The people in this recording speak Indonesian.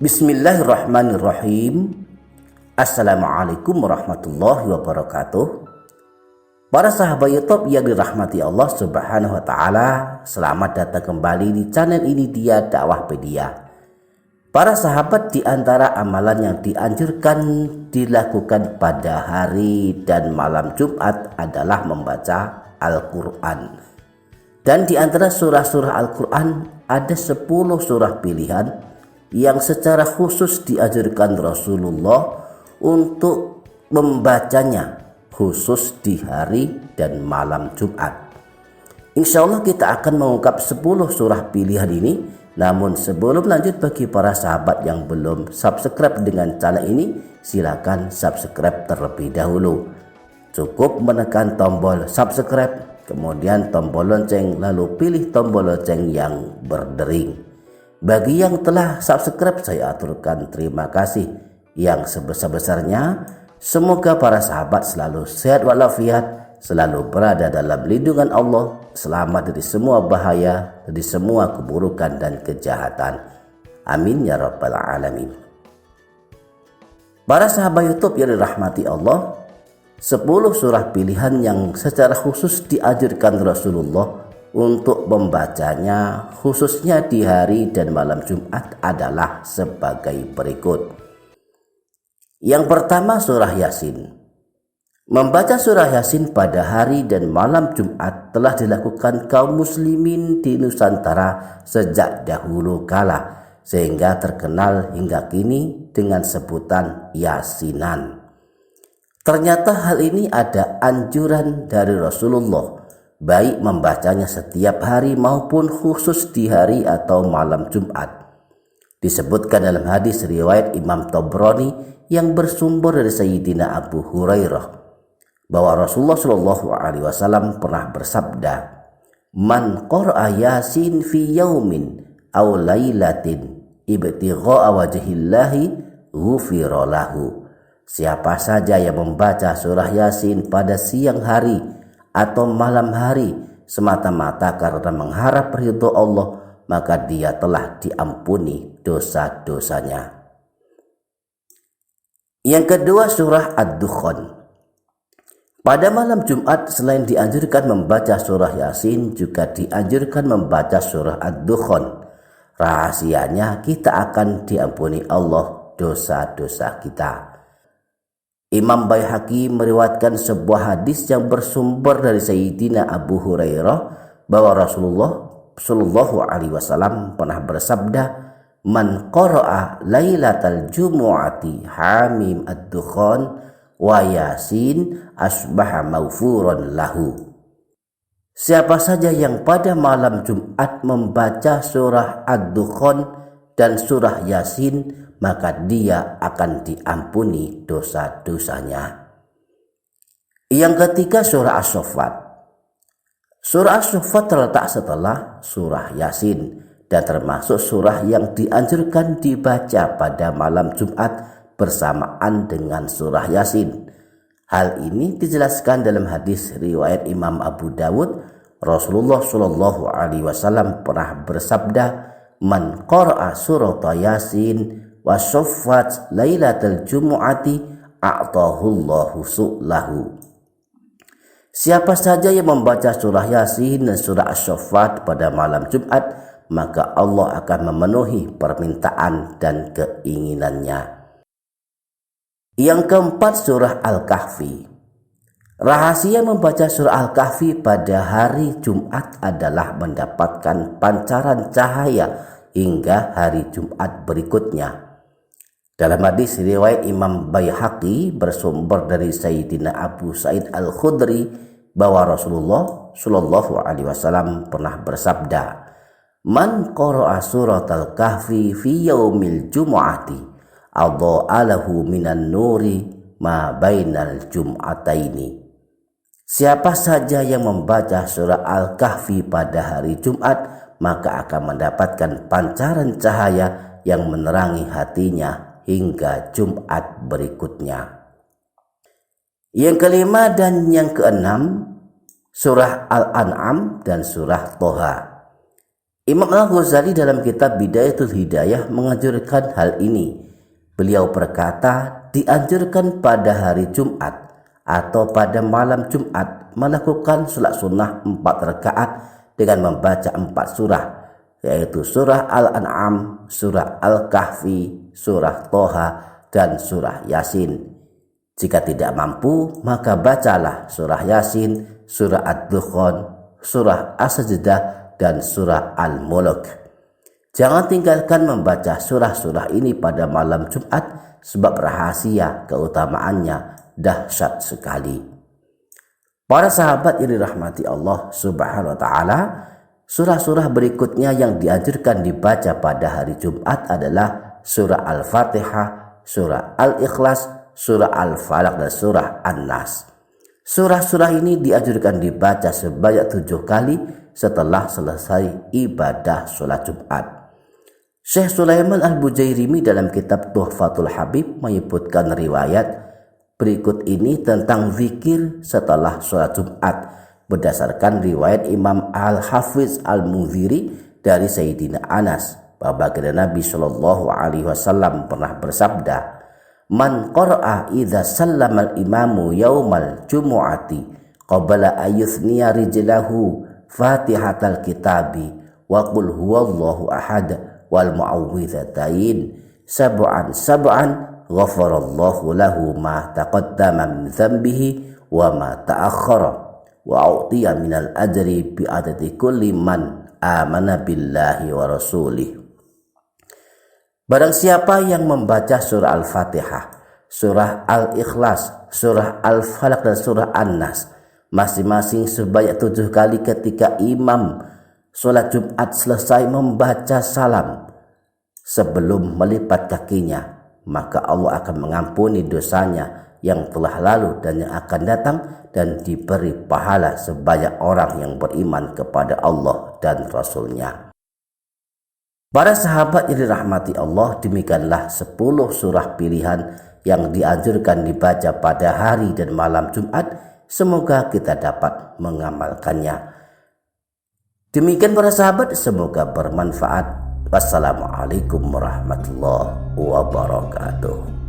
Bismillahirrahmanirrahim. Assalamualaikum warahmatullahi wabarakatuh. Para sahabat YouTube yang dirahmati Allah Subhanahu wa taala, selamat datang kembali di channel ini, dia Dakwahpedia. Para sahabat, di antara amalan yang dianjurkan dilakukan pada hari dan malam Jumat adalah membaca Al-Qur'an. Dan di antara surah-surah Al-Qur'an ada 10 surah pilihan yang secara khusus dianjurkan Rasulullah untuk membacanya khusus di hari dan malam Jumat. Insya Allah kita akan mengungkap 10 surah pilihan ini. Namun sebelum lanjut, bagi para sahabat yang belum subscribe dengan channel ini, silakan subscribe terlebih dahulu. Cukup menekan tombol subscribe, kemudian tombol lonceng, lalu pilih tombol lonceng yang berdering. Bagi yang telah subscribe, saya aturkan terima kasih yang sebesar-besarnya. Semoga para sahabat selalu sehat walafiat, selalu berada dalam lindungan Allah, selamat dari semua bahaya, dari semua keburukan dan kejahatan. Amin ya rabbal alamin. Para sahabat YouTube yang dirahmati Allah, 10 surah pilihan yang secara khusus dianjurkan Rasulullah untuk membacanya khususnya di hari dan malam Jumat adalah sebagai berikut. Yang pertama, surah Yasin. Membaca surah Yasin pada hari dan malam Jumat telah dilakukan kaum muslimin di Nusantara sejak dahulu kala, sehingga terkenal hingga kini dengan sebutan Yasinan. Ternyata hal ini ada anjuran dari Rasulullah, baik membacanya setiap hari maupun khusus di hari atau malam Jumat. Disebutkan dalam hadis riwayat Imam Tabrani yang bersumber dari Sayyidina Abu Hurairah bahwa Rasulullah SAW pernah bersabda, "Man qara'a Yasin fi yaumin aw lailatin ibtigha'a wajhillahi ghufira lahu." Siapa saja yang membaca surah Yasin pada siang hari atau malam hari semata-mata karena mengharap ridho Allah, maka dia telah diampuni dosa-dosanya. Yang kedua, surah Ad-Dukhan. Pada malam Jumat selain dianjurkan membaca surah Yasin, juga dianjurkan membaca surah Ad-Dukhan. Rahasianya kita akan diampuni Allah dosa-dosa kita. Imam Baihaqi meriwayatkan sebuah hadis yang bersumber dari Sayyidina Abu Hurairah bahwa Rasulullah Shallallahu Alaihi Wasallam pernah bersabda, "Man qara'a lailatal jumu'ati hamim ad-dukhan wa yasin asbaha maghfuran lahu." Siapa saja yang pada malam Jumat membaca surah Ad-Dukhan dan surah Yasin, maka dia akan diampuni dosa-dosanya. Yang ketiga, surah As-Saffat. Surah As-Saffat terletak setelah surah Yasin dan termasuk surah yang dianjurkan dibaca pada malam Jumat bersamaan dengan surah Yasin. Hal ini dijelaskan dalam hadis riwayat Imam Abu Dawud. Rasulullah Shallallahu Alaihi Wasallam pernah bersabda, "Man qara'a surata Yasin wa saffat lailatul jumu'ati a'tahullahu su'lahu." Siapa saja yang membaca surah Yasin dan surah As-Saffat pada malam Jumat, maka Allah akan memenuhi permintaan dan keinginannya. Yang keempat, surah Al-Kahfi. Rahasia membaca surah Al-Kahfi pada hari Jumat adalah mendapatkan pancaran cahaya hingga hari Jumat berikutnya. Dalam hadis riwayat Imam Baihaqi bersumber dari Sayyidina Abu Sa'id Al-Khudri bahwa Rasulullah Shallallahu Alaihi Wasallam pernah bersabda, "Man qara'a suratal kahfi fi yaumil jumu'ati adha'a lahu minan nuri ma bainal jum'ataini." Siapa saja yang membaca surah Al-Kahfi pada hari Jumat, maka akan mendapatkan pancaran cahaya yang menerangi hatinya hingga Jumat berikutnya. Yang kelima dan yang keenam, surah Al-An'am dan surah Toha. Imam Al-Ghazali dalam kitab Bidayatul Hidayah menganjurkan hal ini. Beliau berkata, dianjurkan pada hari Jumat atau pada malam Jumat melakukan sholat sunnah 4 rakaat dengan membaca 4 surah, yaitu surah Al-An'am, surah Al-Kahfi, surah Toha, dan surah Yasin. Jika tidak mampu, maka bacalah surah Yasin, surah Ad-Dukhan, surah As-Sajdah, dan surah Al-Mulk. Jangan tinggalkan membaca surah-surah ini pada malam Jumat sebab rahasia keutamaannya dahsyat sekali. Para sahabat yang dirahmati Allah Subhanahu wa taala, surah-surah berikutnya yang dianjurkan dibaca pada hari Jumat adalah surah Al-Fatihah, surah Al-Ikhlas, surah Al-Falaq, dan surah An-Nas. Surah-surah ini dianjurkan dibaca sebanyak 7 kali setelah selesai ibadah sholat Jumat. Syekh Sulaiman Al-Bujairimi dalam kitab Tuhfatul Habib menyebutkan riwayat berikut ini tentang zikir setelah sholat Jumat berdasarkan riwayat Imam Al-Hafiz Al-Mundhiri dari Sayyidina Anas bahwa Nabi Shallallahu Alaihi Wasallam pernah bersabda, "Man qara'a idza sallama al-imamu yaumal jumu'ati qabla ayuthniya rijlahu fatihatal kitabi wa qul huwallahu ahad wal mu'awwidhatain sab'an ghafarallahu lahu ma taqaddama min dhanbihi wa ma ta'akhkhara wa u'tiya minal ajri bi adadi kulli man amana billahi wa rasulih." Barang siapa yang membaca surah Al-Fatihah, surah Al-Ikhlas, surah Al-Falaq, dan surah An-Nas masing-masing sebanyak 7 kali ketika imam sholat Jumat selesai membaca salam sebelum melipat kakinya, maka Allah akan mengampuni dosanya yang telah lalu dan yang akan datang dan diberi pahala sebanyak orang yang beriman kepada Allah dan Rasul-Nya. Para sahabat yang dirahmati Allah, demikianlah 10 surah pilihan yang dianjurkan dibaca pada hari dan malam Jumat. Semoga kita dapat mengamalkannya. Demikian para sahabat, semoga bermanfaat. Wassalamualaikum warahmatullahi wabarakatuh.